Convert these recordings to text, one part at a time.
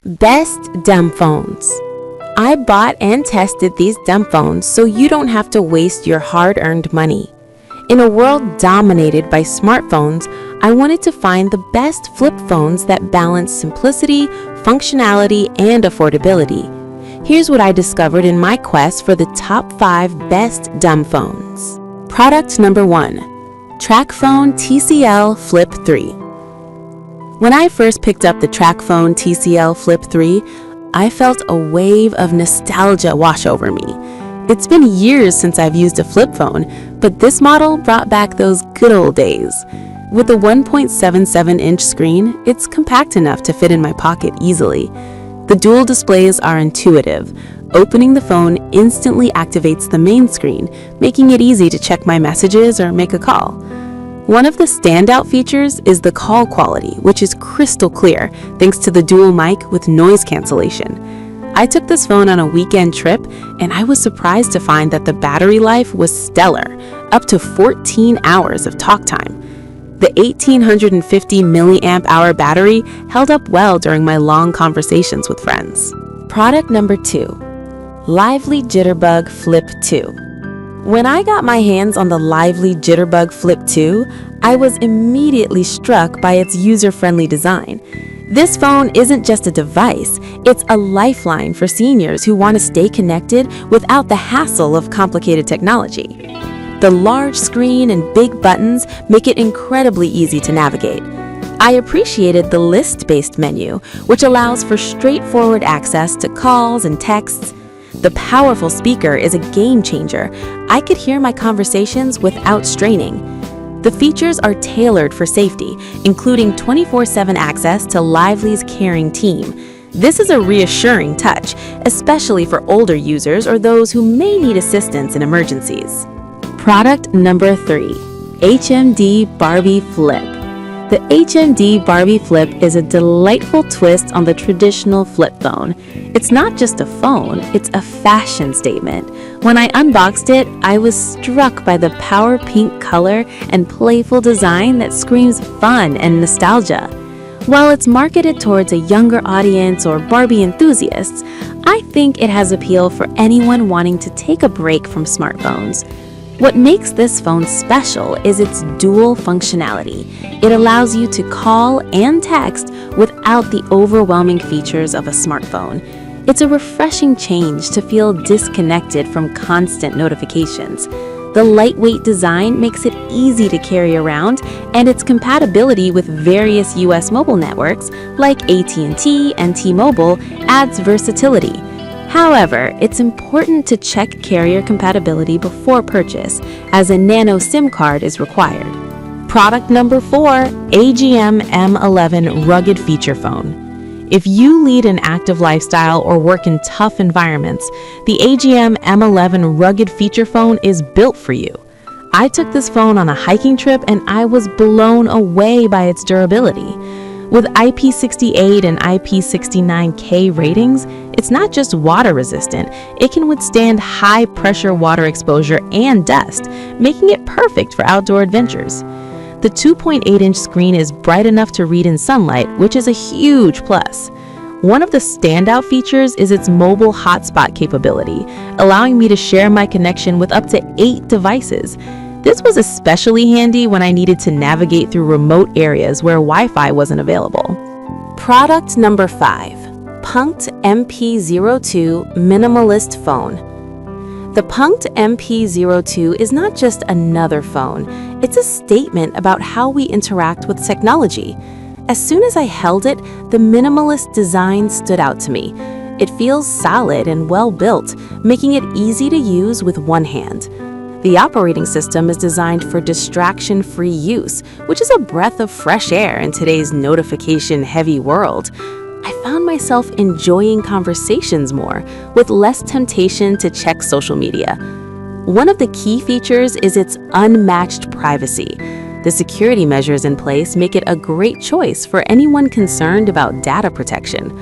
Best dumb phones. I bought and tested these dumb phones so you don't have to waste your hard-earned money. In a world dominated by smartphones, I wanted to find the best flip phones that balance simplicity, functionality, and affordability. Here's what I discovered in my quest for the top 5 best dumb phones. Product number 1. TracFone TCL Flip 3. When I first picked up the TracFone TCL Flip 3, I felt a wave of nostalgia wash over me. It's been years since I've used a flip phone, but this model brought back those good old days. With a 1.77-inch screen, it's compact enough to fit in my pocket easily. The dual displays are intuitive. Opening the phone instantly activates the main screen, making it easy to check my messages or make a call. One of the standout features is the call quality, which is crystal clear thanks to the dual mic with noise cancellation. I took this phone on a weekend trip, and I was surprised to find that the battery life was stellar, up to 14 hours of talk time. The 1850 milliamp hour battery held up well during my long conversations with friends. Product number 2. Lively Jitterbug Flip 2. When I got my hands on the Lively Jitterbug Flip 2, I was immediately struck by its user-friendly design. This phone isn't just a device, it's a lifeline for seniors who want to stay connected without the hassle of complicated technology. The large screen and big buttons make it incredibly easy to navigate. I appreciated the list-based menu, which allows for straightforward access to calls and texts. The powerful speaker is a game changer. I could hear my conversations without straining. The features are tailored for safety, including 24/7 access to Lively's caring team. This is a reassuring touch, especially for older users or those who may need assistance in emergencies. Product number 3. HMD Barbie Flip. The HMD Barbie Flip is a delightful twist on the traditional flip phone. It's not just a phone, it's a fashion statement. When I unboxed it, I was struck by the power pink color and playful design that screams fun and nostalgia. While it's marketed towards a younger audience or Barbie enthusiasts, I think it has appeal for anyone wanting to take a break from smartphones. What makes this phone special is its dual functionality. It allows you to call and text without the overwhelming features of a smartphone. It's a refreshing change to feel disconnected from constant notifications. The lightweight design makes it easy to carry around, and its compatibility with various US mobile networks like AT&T and T-Mobile adds versatility. However, it's important to check carrier compatibility before purchase, as a nano SIM card is required. Product number 4. AGM M11 Rugged Feature Phone. If you lead an active lifestyle or work in tough environments, the AGM M11 Rugged Feature Phone is built for you. I took this phone on a hiking trip and I was blown away by its durability. With IP68 and IP69K ratings, it's not just water resistant, it can withstand high pressure water exposure and dust, making it perfect for outdoor adventures. The 2.8-inch screen is bright enough to read in sunlight, which is a huge plus. One of the standout features is its mobile hotspot capability, allowing me to share my connection with up to 8 devices. This was especially handy when I needed to navigate through remote areas where Wi-Fi wasn't available. Product number 5. Punkt MP02 Minimalist Phone. The Punkt MP02 is not just another phone, it's a statement about how we interact with technology. As soon as I held it, the minimalist design stood out to me. It feels solid and well built, making it easy to use with one hand. The operating system is designed for distraction-free use, which is a breath of fresh air in today's notification-heavy world. I found myself enjoying conversations more, with less temptation to check social media. One of the key features is its unmatched privacy. The security measures in place make it a great choice for anyone concerned about data protection.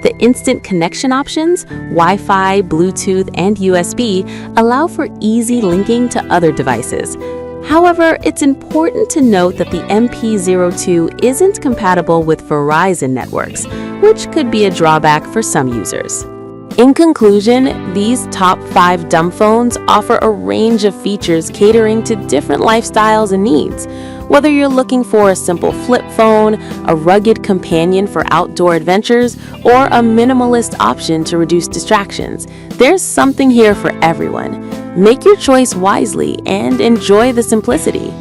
The instant connection options, Wi-Fi, Bluetooth, and USB allow for easy linking to other devices. However, it's important to note that the MP02 isn't compatible with Verizon networks, which could be a drawback for some users. In conclusion, these top 5 dumb phones offer a range of features catering to different lifestyles and needs. Whether you're looking for a simple flip phone, a rugged companion for outdoor adventures, or a minimalist option to reduce distractions, there's something here for everyone. Make your choice wisely and enjoy the simplicity.